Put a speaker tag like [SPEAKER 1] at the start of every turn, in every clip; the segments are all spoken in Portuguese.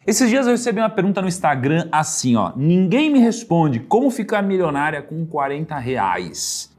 [SPEAKER 1] Esses dias eu recebi uma pergunta no Instagram assim, ó. Ninguém me responde como ficar milionária com 40 reais.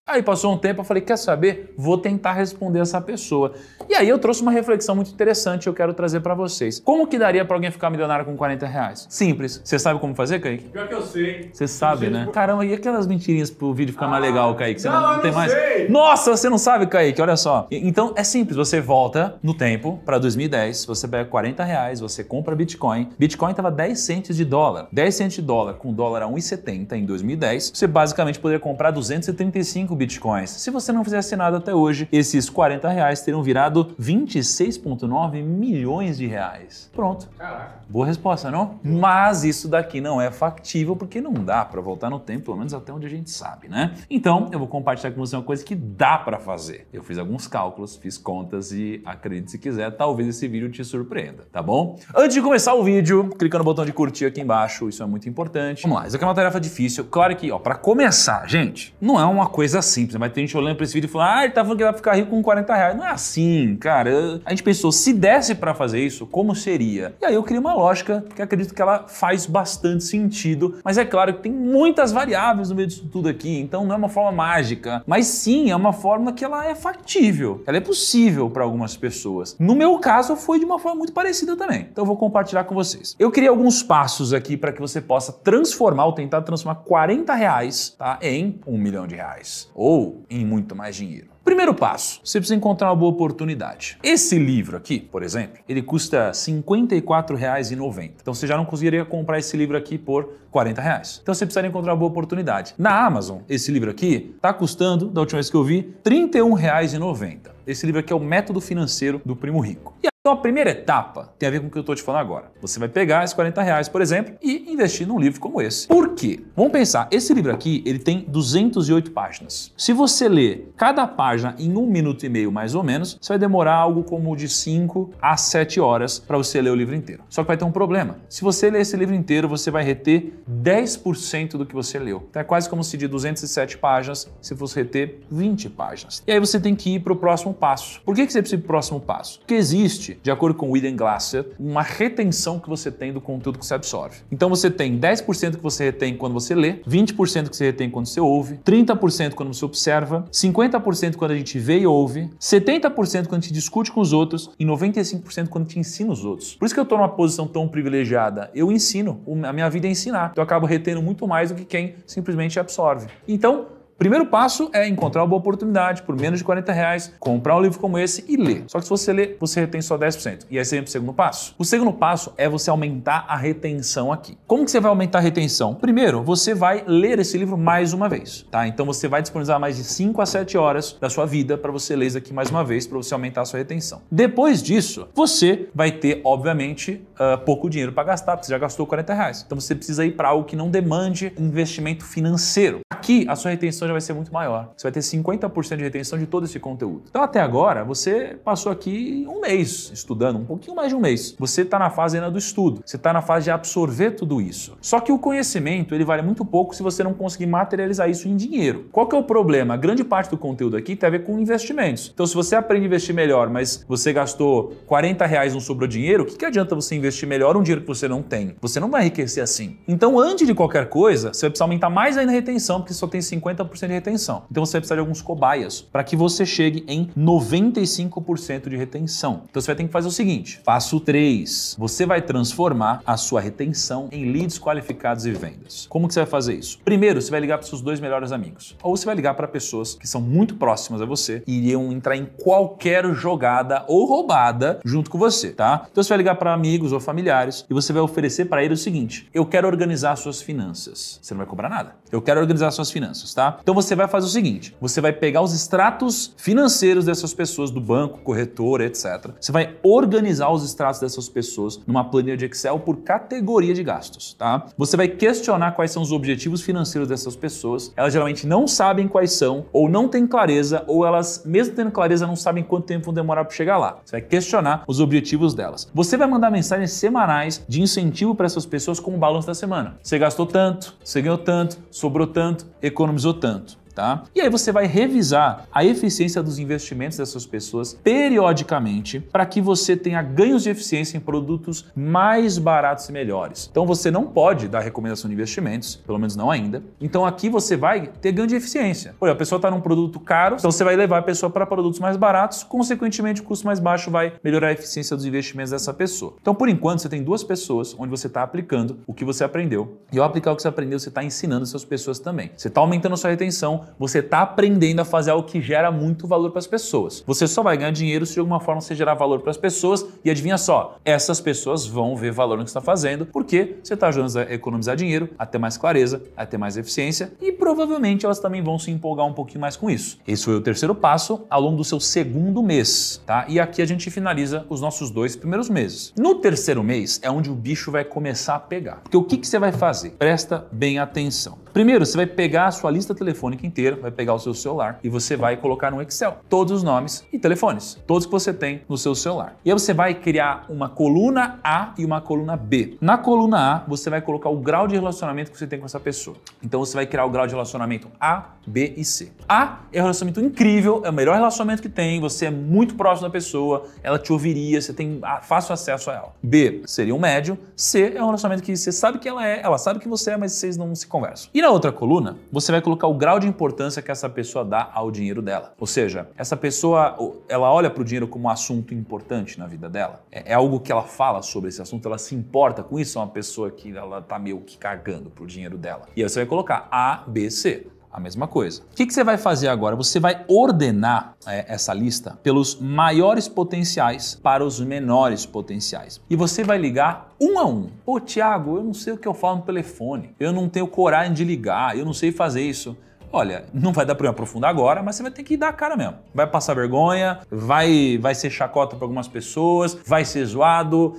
[SPEAKER 1] Aí passou um tempo, eu falei, quer saber? Vou tentar responder essa pessoa. E aí eu trouxe uma reflexão muito interessante que eu quero trazer pra vocês. Como que daria pra alguém ficar milionário com 40 reais? Simples. Você sabe como fazer, Kaique?
[SPEAKER 2] Pior que eu sei.
[SPEAKER 1] Você sabe, né? Caramba, e aquelas mentirinhas pro vídeo ficar mais legal, Kaique? Você
[SPEAKER 2] não
[SPEAKER 1] tem mais?
[SPEAKER 2] Sei.
[SPEAKER 1] Nossa, você não sabe, Kaique? Olha só. Então é simples, você volta no tempo pra 2010, você pega 40 reais, você compra Bitcoin. Bitcoin tava 10 centes de dólar. 10 centes de dólar com dólar a 1,70 em 2010, você basicamente poderia comprar 235 bitcoins. Se você não fizesse nada até hoje, esses 40 reais teriam virado 26,9 milhões de reais. Pronto.
[SPEAKER 2] Caraca.
[SPEAKER 1] Boa resposta, não? Mas isso daqui não é factível porque não dá pra voltar no tempo, pelo menos até onde a gente sabe, né? Então, eu vou compartilhar com você uma coisa que dá pra fazer. Eu fiz alguns cálculos, fiz contas e, acredite se quiser, talvez esse vídeo te surpreenda, tá bom? Antes de começar o vídeo, clica no botão de curtir aqui embaixo, isso é muito importante. Vamos lá, isso aqui é uma tarefa difícil. Claro que, ó, pra começar, gente, não é uma coisa simples, mas tem gente olhando pra esse vídeo e falando, ele tá falando que vai ficar rico com 40 reais. Não é assim, cara. A gente pensou, se desse pra fazer isso, como seria? E aí eu criei uma lógica que acredito que ela faz bastante sentido, mas é claro que tem muitas variáveis no meio disso tudo aqui, então não é uma forma mágica, mas sim é uma forma que ela é factível, ela é possível para algumas pessoas. No meu caso foi de uma forma muito parecida também, então eu vou compartilhar com vocês. Eu criei alguns passos aqui para que você possa transformar ou tentar transformar 40 reais, tá, em 1 milhão de reais ou em muito mais dinheiro. Primeiro passo, você precisa encontrar uma boa oportunidade. Esse livro aqui, por exemplo, ele custa R$ 54,90. Então você já não conseguiria comprar esse livro aqui por 40 reais. Então você precisaria encontrar uma boa oportunidade. Na Amazon, esse livro aqui está custando, da última vez que eu vi, R$ 31,90. Esse livro aqui é o Método Financeiro do Primo Rico. Então a primeira etapa tem a ver com o que eu estou te falando agora. Você vai pegar esses 40 reais, por exemplo, e investir num livro como esse. Por quê? Vamos pensar, esse livro aqui, ele tem 208 páginas. Se você ler cada página em 1 minuto e meio mais ou menos, você vai demorar algo como de 5 a 7 horas para você ler o livro inteiro. Só que vai ter um problema. Se você ler esse livro inteiro, você vai reter 10% do que você leu. Então é quase como se de 207 páginas, se fosse reter 20 páginas. E aí você tem que ir para o próximo passo. Por que você precisa ir para o próximo passo? Porque existe, de acordo com William Glasser, uma retenção que você tem do conteúdo que você absorve. Então você tem 10% que você retém quando você lê, 20% que você retém quando você ouve, 30% quando você observa, 50% quando a gente vê e ouve, 70% quando a gente discute com os outros e 95% quando a gente ensina os outros. Por isso que eu estou numa posição tão privilegiada. Eu ensino, a minha vida é ensinar. Então eu acabo retendo muito mais do que quem simplesmente absorve. Então, primeiro passo é encontrar uma boa oportunidade por menos de 40 reais, comprar um livro como esse e ler. Só que se você ler, você retém só 10%. E aí você vem para o segundo passo. O segundo passo é você aumentar a retenção aqui. Como que você vai aumentar a retenção? Primeiro, você vai ler esse livro mais uma vez, tá? Então você vai disponibilizar mais de 5 a 7 horas da sua vida para você ler isso aqui mais uma vez, para você aumentar a sua retenção. Depois disso, você vai ter, obviamente, pouco dinheiro para gastar, porque você já gastou 40 reais. Então você precisa ir para algo que não demande investimento financeiro. Aqui, a sua retenção já vai ser muito maior. Você vai ter 50% de retenção de todo esse conteúdo. Então até agora, você passou aqui um mês estudando, um pouquinho mais de um mês. Você está na fase ainda do estudo. Você está na fase de absorver tudo isso. Só que o conhecimento, ele vale muito pouco se você não conseguir materializar isso em dinheiro. Qual que é o problema? A grande parte do conteúdo aqui tem a ver com investimentos. Então se você aprende a investir melhor, mas você gastou 40 reais e não sobrou dinheiro, o que adianta você investir melhor um dinheiro que você não tem? Você não vai enriquecer assim. Então antes de qualquer coisa, você vai precisar aumentar mais ainda a retenção, porque só tem 50% de retenção. Então você vai precisar de alguns cobaias para que você chegue em 95% de retenção. Então você vai ter que fazer o seguinte, passo 3, você vai transformar a sua retenção em leads qualificados e vendas. Como que você vai fazer isso? Primeiro, você vai ligar para seus 2 melhores amigos. Ou você vai ligar para pessoas que são muito próximas a você e iriam entrar em qualquer jogada ou roubada junto com você, tá? Então você vai ligar para amigos ou familiares e você vai oferecer para eles o seguinte, eu quero organizar suas finanças. Você não vai cobrar nada. Eu quero organizar suas finanças, tá? Então você vai fazer o seguinte, você vai pegar os extratos financeiros dessas pessoas do banco, corretora, etc. Você vai organizar os extratos dessas pessoas numa planilha de Excel por categoria de gastos, tá? Você vai questionar quais são os objetivos financeiros dessas pessoas. Elas geralmente não sabem quais são, ou não têm clareza, ou elas, mesmo tendo clareza, não sabem quanto tempo vão demorar para chegar lá. Você vai questionar os objetivos delas. Você vai mandar mensagens semanais de incentivo para essas pessoas como o balanço da semana. Você gastou tanto, você ganhou tanto, sobrou tanto, economizou tanto. tá? E aí você vai revisar a eficiência dos investimentos dessas pessoas periodicamente para que você tenha ganhos de eficiência em produtos mais baratos e melhores. Então você não pode dar recomendação de investimentos, pelo menos não ainda. Então aqui você vai ter ganho de eficiência. Por exemplo, a pessoa está num produto caro, então você vai levar a pessoa para produtos mais baratos, consequentemente o custo mais baixo vai melhorar a eficiência dos investimentos dessa pessoa. Então por enquanto você tem duas pessoas onde você está aplicando o que você aprendeu. E ao aplicar o que você aprendeu, você está ensinando essas pessoas também. Você está aumentando a sua retenção, você está aprendendo a fazer algo que gera muito valor para as pessoas. Você só vai ganhar dinheiro se de alguma forma você gerar valor para as pessoas e adivinha só, essas pessoas vão ver valor no que você está fazendo porque você está ajudando a economizar dinheiro, a ter mais clareza, a ter mais eficiência e provavelmente elas também vão se empolgar um pouquinho mais com isso. Esse foi o terceiro passo ao longo do seu segundo mês, tá? E aqui a gente finaliza os nossos 2 primeiros meses. No terceiro mês é onde o bicho vai começar a pegar. Porque o que você vai fazer? Presta bem atenção. Primeiro, você vai pegar a sua lista telefônica inteira, vai pegar o seu celular e você vai colocar no Excel todos os nomes e telefones, todos que você tem no seu celular. E aí você vai criar uma coluna A e uma coluna B. Na coluna A, você vai colocar o grau de relacionamento que você tem com essa pessoa. Então você vai criar o grau de relacionamento A, B e C. A é um relacionamento incrível, é o melhor relacionamento que tem, você é muito próximo da pessoa, ela te ouviria, você tem fácil acesso a ela. B seria um médio, C é um relacionamento que você sabe que ela sabe que você é, mas vocês não se conversam. E na outra coluna, você vai colocar o grau de importância que essa pessoa dá ao dinheiro dela. Ou seja, essa pessoa, ela olha para o dinheiro como um assunto importante na vida dela. É algo que ela fala sobre esse assunto, ela se importa com isso, é uma pessoa que ela tá meio que cagando pro dinheiro dela. E aí você vai colocar A, B, C. A mesma coisa. O que você vai fazer agora? Você vai ordenar essa lista pelos maiores potenciais para os menores potenciais. E você vai ligar um a um. Pô, Thiago, eu não sei o que eu falo no telefone. Eu não tenho coragem de ligar, eu não sei fazer isso. Olha, não vai dar para eu aprofundar agora, mas você vai ter que dar a cara mesmo. Vai passar vergonha, vai ser chacota para algumas pessoas, vai ser zoado,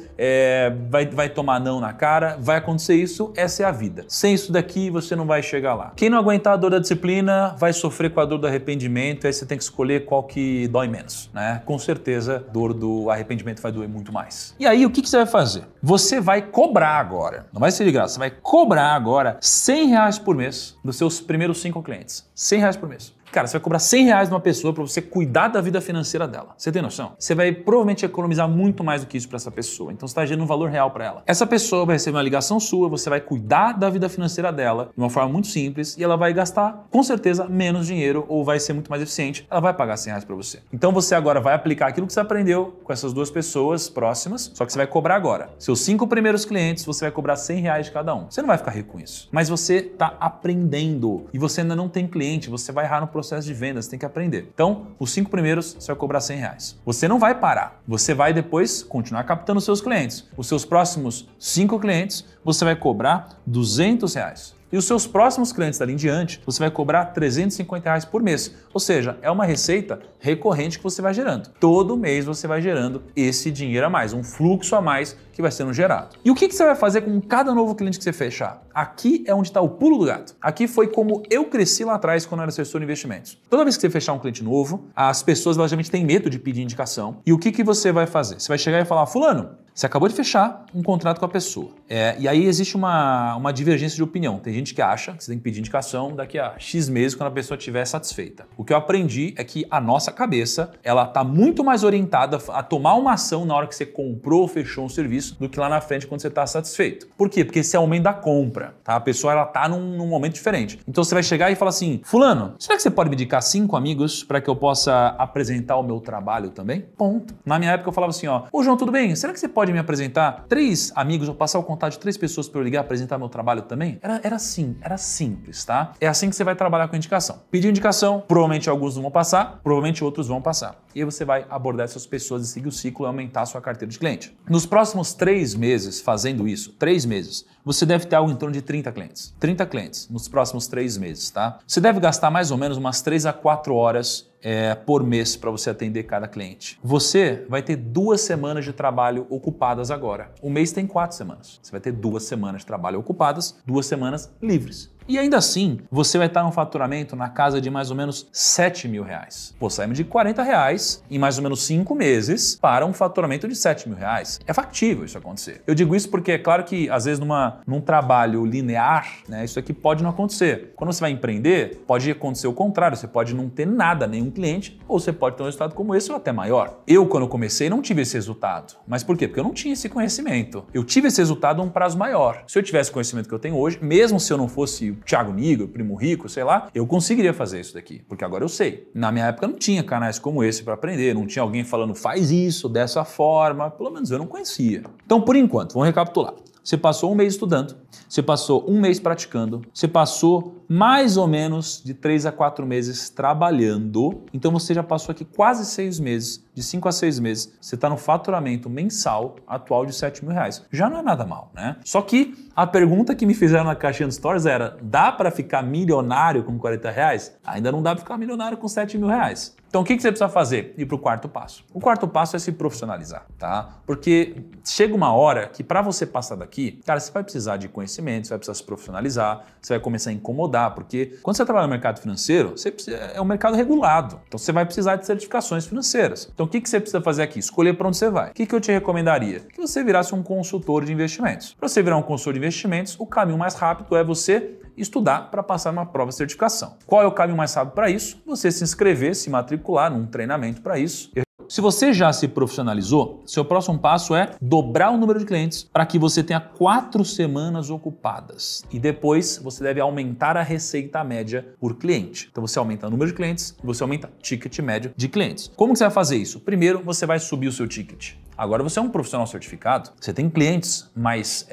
[SPEAKER 1] vai tomar não na cara, vai acontecer isso, essa é a vida. Sem isso daqui, você não vai chegar lá. Quem não aguentar a dor da disciplina vai sofrer com a dor do arrependimento, aí você tem que escolher qual que dói menos, né? Com certeza, a dor do arrependimento vai doer muito mais. E aí, o que você vai fazer? Você vai cobrar agora, não vai ser de graça, você vai cobrar agora R$100 por mês dos seus primeiros 5 clientes. R$100 por mês. Cara, você vai cobrar R$100 de uma pessoa para você cuidar da vida financeira dela. Você tem noção? Você vai provavelmente economizar muito mais do que isso para essa pessoa. Então você está gerando um valor real para ela. Essa pessoa vai receber uma ligação sua, você vai cuidar da vida financeira dela de uma forma muito simples e ela vai gastar, com certeza, menos dinheiro ou vai ser muito mais eficiente. Ela vai pagar R$100 para você. Então você agora vai aplicar aquilo que você aprendeu com essas duas pessoas próximas, só que você vai cobrar agora. Seus 5 primeiros clientes, você vai cobrar R$100 de cada um. Você não vai ficar rico com isso. Mas você está aprendendo e você ainda não tem cliente, você vai errar no processo de vendas, você tem que aprender. Então, os 5 primeiros você vai cobrar R$100. Você não vai parar, você vai depois continuar captando seus clientes. Os seus próximos 5 clientes, você vai cobrar R$200. E os seus próximos clientes dali em diante, você vai cobrar R$350 por mês. Ou seja, é uma receita recorrente que você vai gerando. Todo mês você vai gerando esse dinheiro a mais, um fluxo a mais que vai sendo gerado. E o que você vai fazer com cada novo cliente que você fechar? Aqui é onde está o pulo do gato. Aqui foi como eu cresci lá atrás quando eu era assessor de investimentos. Toda vez que você fechar um cliente novo, as pessoas basicamente têm medo de pedir indicação. E o que você vai fazer? Você vai chegar e falar, fulano, você acabou de fechar um contrato com a pessoa. E aí existe uma divergência de opinião. Tem gente que acha que você tem que pedir indicação daqui a X meses quando a pessoa estiver satisfeita. O que eu aprendi é que a nossa cabeça, ela está muito mais orientada a tomar uma ação na hora que você comprou ou fechou um serviço do que lá na frente quando você está satisfeito. Por quê? Porque esse é o aumento da compra, tá? A pessoa, ela tá num momento diferente. Então você vai chegar e falar assim, fulano, será que você pode me indicar 5 amigos para que eu possa apresentar o meu trabalho também? Ponto. Na minha época eu falava assim, ó, ô João, tudo bem? Será que você pode me apresentar 3 amigos ou passar o contato de 3 pessoas para eu ligar e apresentar meu trabalho também? Era assim, era simples, tá? É assim que você vai trabalhar com indicação. Pedir indicação, provavelmente alguns não vão passar, provavelmente outros vão passar. E aí você vai abordar essas pessoas e seguir o ciclo e aumentar a sua carteira de cliente. Nos próximos 3 meses fazendo isso, 3 meses, você deve ter algo em torno de 30 clientes. 30 clientes nos próximos 3 meses, tá? Você deve gastar mais ou menos umas 3 a 4 horas por mês para você atender cada cliente. Você vai ter 2 semanas de trabalho ocupadas agora. O mês tem 4 semanas. Você vai ter 2 semanas de trabalho ocupadas, 2 semanas livres. E ainda assim, você vai estar num faturamento na casa de mais ou menos R$7.000. Pô, saímos de R$40 em mais ou menos 5 meses para um faturamento de R$7.000. É factível isso acontecer. Eu digo isso porque é claro que às vezes num trabalho linear, né, isso aqui pode não acontecer. Quando você vai empreender, pode acontecer o contrário. Você pode não ter nada, nenhum cliente, ou você pode ter um resultado como esse ou até maior. Eu, quando eu comecei, não tive esse resultado. Mas por quê? Porque eu não tinha esse conhecimento. Eu tive esse resultado a um prazo maior. Se eu tivesse o conhecimento que eu tenho hoje, mesmo se eu não fosse o Thiago Nigro, o Primo Rico, sei lá, eu conseguiria fazer isso daqui, porque agora eu sei. Na minha época não tinha canais como esse para aprender, não tinha alguém falando faz isso, dessa forma, pelo menos eu não conhecia. Então, por enquanto, vamos recapitular. Você passou um mês estudando, você passou um mês praticando, você passou mais ou menos de 3 a 4 meses trabalhando, então você já passou aqui quase 6 meses, de 5 a 6 meses, você está no faturamento mensal atual de R$7.000. Já não é nada mal, né? Só que a pergunta que me fizeram na caixinha dos stories era, dá para ficar milionário com R$40? Ainda não dá para ficar milionário com R$7.000. Então o que você precisa fazer? Ir para o quarto passo. O quarto passo é se profissionalizar, tá? Porque chega uma hora que para você passar daqui, cara, você vai precisar de conhecimento, você vai precisar se profissionalizar, você vai começar a incomodar, porque quando você trabalha no mercado financeiro, é um mercado regulado. Então você vai precisar de certificações financeiras. Então o que você precisa fazer aqui? Escolher para onde você vai. O que eu te recomendaria? Que você virasse um consultor de investimentos. Para você virar um consultor de investimentos, o caminho mais rápido é você estudar para passar uma prova de certificação. Qual é o caminho mais rápido para isso? Você se inscrever, se matricular num treinamento para isso. Se você já se profissionalizou, seu próximo passo é dobrar o número de clientes para que você tenha 4 semanas ocupadas. E depois você deve aumentar a receita média por cliente. Então você aumenta o número de clientes e você aumenta o ticket médio de clientes. Como que você vai fazer isso? Primeiro, você vai subir o seu ticket. Agora você é um profissional certificado, você tem clientes mais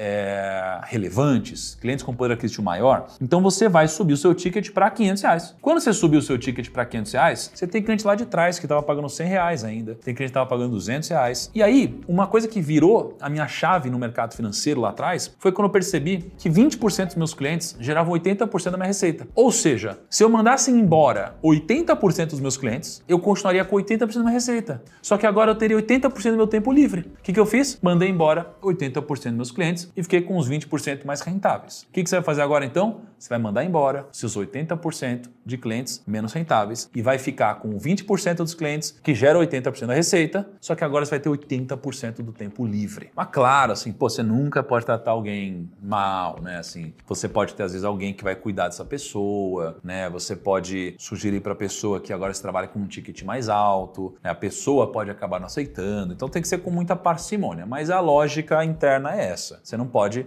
[SPEAKER 1] relevantes, clientes com poder aquisitivo maior, então você vai subir o seu ticket para R$500. Quando você subir o seu ticket para R$500, você tem cliente lá de trás que estava pagando R$100 ainda, tem cliente que estava pagando R$200. E aí, uma coisa que virou a minha chave no mercado financeiro lá atrás foi quando eu percebi que 20% dos meus clientes geravam 80% da minha receita. Ou seja, se eu mandasse embora 80% dos meus clientes, eu continuaria com 80% da minha receita. Só que agora eu teria 80% do meu tempo livre. O que eu fiz? Mandei embora 80% dos meus clientes e fiquei com os 20% mais rentáveis. O que você vai fazer agora então? Você vai mandar embora seus 80% de clientes menos rentáveis e vai ficar com 20% dos clientes que geram 80% da receita, só que agora você vai ter 80% do tempo livre. Mas claro, assim, você nunca pode tratar alguém mal, né? Assim, você pode ter às vezes alguém que vai cuidar dessa pessoa, né? Você pode sugerir para a pessoa que agora você trabalha com um ticket mais alto, né? A pessoa pode acabar não aceitando, então tem que ser com muita parcimônia, mas a lógica interna é essa. Você não pode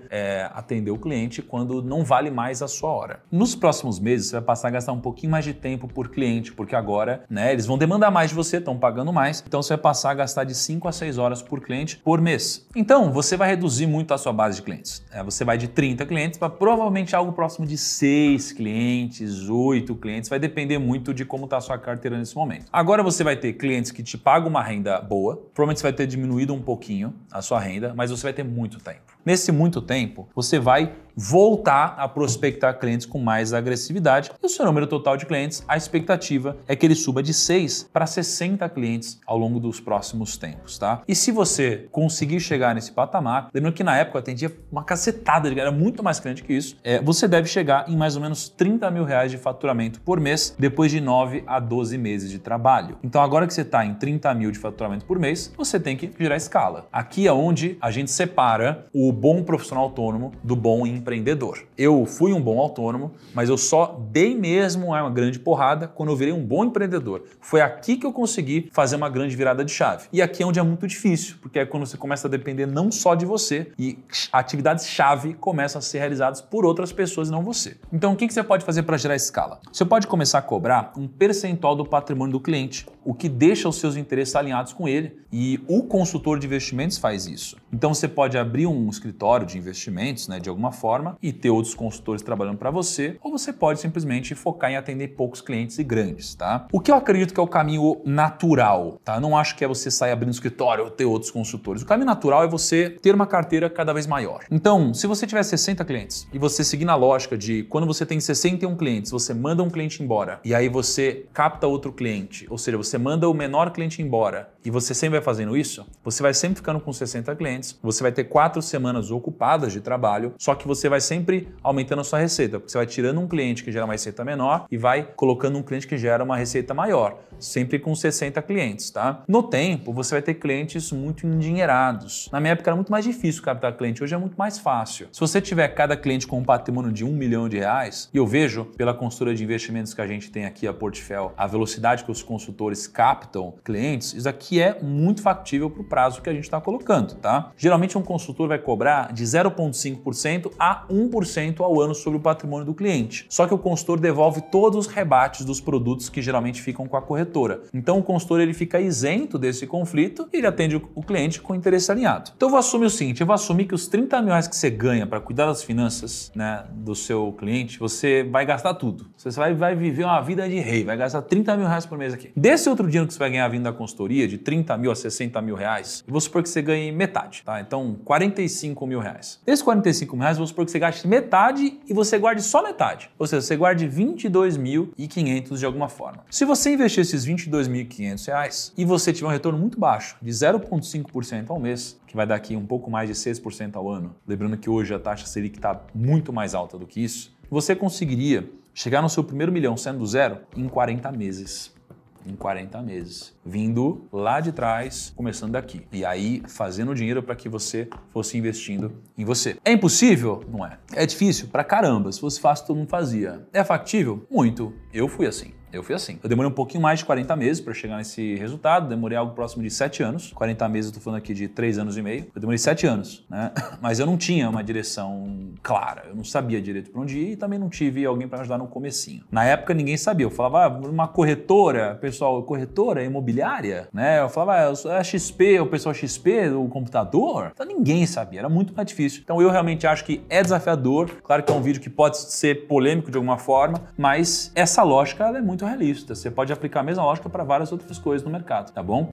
[SPEAKER 1] atender o cliente quando não vale mais a sua hora. Nos próximos meses, você vai passar a gastar um pouquinho mais de tempo por cliente, porque agora, né, eles vão demandar mais de você, estão pagando mais, então você vai passar a gastar de 5 a 6 horas por cliente por mês. Então, você vai reduzir muito a sua base de clientes. Você vai de 30 clientes para provavelmente algo próximo de 6 clientes, 8 clientes, vai depender muito de como está a sua carteira nesse momento. Agora você vai ter clientes que te pagam uma renda boa, provavelmente você vai ter diminuído um pouquinho a sua renda, mas você vai ter muito tempo. Nesse muito tempo, você vai voltar a prospectar clientes com mais agressividade e o seu número total de clientes, a expectativa é que ele suba de 6 para 60 clientes ao longo dos próximos tempos, tá? E se você conseguir chegar nesse patamar, lembrando que na época eu atendia uma cacetada, era muito mais cliente que isso, você deve chegar em mais ou menos R$30.000 de faturamento por mês depois de 9 a 12 meses de trabalho. Então agora que você está em 30 mil de faturamento por mês, você tem que gerar escala. Aqui é onde a gente separa o bom profissional autônomo do bom empreendedor. Eu fui um bom autônomo, mas eu só dei mesmo uma grande porrada quando eu virei um bom empreendedor. Foi aqui que eu consegui fazer uma grande virada de chave. E aqui é onde é muito difícil, porque é quando você começa a depender não só de você e atividades-chave começam a ser realizadas por outras pessoas e não você. Então, o que você pode fazer para gerar escala? Você pode começar a cobrar um percentual do patrimônio do cliente, o que deixa os seus interesses alinhados com ele, e o consultor de investimentos faz isso. Então, você pode abrir um escritório de investimentos, né, de alguma forma, e ter outros consultores trabalhando para você, ou você pode simplesmente focar em atender poucos clientes e grandes, tá? O que eu acredito que é o caminho natural, tá? Eu não acho que é você sair abrindo escritório ou ter outros consultores. O caminho natural é você ter uma carteira cada vez maior. Então, se você tiver 60 clientes e você seguir na lógica de quando você tem 61 clientes, você manda um cliente embora e aí você capta outro cliente, ou seja, você manda o menor cliente embora e você sempre vai fazendo isso, você vai sempre ficando com 60 clientes, você vai ter 4 semanas ocupadas de trabalho, só que você você vai sempre aumentando a sua receita, porque você vai tirando um cliente que gera uma receita menor e vai colocando um cliente que gera uma receita maior, sempre com 60 clientes, tá? No tempo, você vai ter clientes muito endinheirados. Na minha época era muito mais difícil captar cliente, hoje é muito mais fácil. Se você tiver cada cliente com um patrimônio de R$1 milhão, e eu vejo pela consultora de investimentos que a gente tem aqui, a Portfel, a velocidade que os consultores captam clientes, isso aqui é muito factível para o prazo que a gente está colocando, tá? Geralmente um consultor vai cobrar de 0,5% a 1% ao ano sobre o patrimônio do cliente. Só que o consultor devolve todos os rebates dos produtos que geralmente ficam com a corretora. Então o consultor ele fica isento desse conflito e ele atende o cliente com interesse alinhado. Então eu vou assumir o seguinte, eu vou assumir que os R$30 mil que você ganha para cuidar das finanças, né, do seu cliente, você vai gastar tudo. Você vai viver uma vida de rei, vai gastar R$30 mil por mês aqui. Desse outro dinheiro que você vai ganhar vindo da consultoria, de R$30 mil a R$60 mil, eu vou supor que você ganhe metade, tá? Então, R$45 mil. Desses R$45 mil, eu vou supor que você gaste metade e você guarde só metade. Ou seja, você guarde R$22.500 de alguma forma. Se você investir esses R$22.500 e você tiver um retorno muito baixo, de 0,5% ao mês, que vai dar aqui um pouco mais de 6% ao ano, lembrando que hoje a taxa Selic está muito mais alta do que isso, você conseguiria chegar no seu primeiro milhão sendo do zero em 40 meses. Em 40 meses, vindo lá de trás, começando daqui. E aí, fazendo dinheiro para que você fosse investindo em você. É impossível? Não é. É difícil? Pra caramba. Se fosse fácil, todo mundo fazia. É factível? Muito. Eu fui assim. Eu demorei um pouquinho mais de 40 meses para chegar nesse resultado, demorei algo próximo de 7 anos. 40 meses, eu tô falando aqui de 3 anos e meio. Eu demorei 7 anos, né? Mas eu não tinha uma direção clara, eu não sabia direito para onde ir e também não tive alguém para ajudar no comecinho. Na época ninguém sabia, eu falava, uma corretora, pessoal, corretora imobiliária, né? Eu falava, a XP, o pessoal XP, o computador. Então ninguém sabia, era muito mais difícil. Então eu realmente acho que é desafiador, claro que é um vídeo que pode ser polêmico de alguma forma, mas essa lógica ela é muito realista. Você pode aplicar a mesma lógica para várias outras coisas no mercado, tá bom?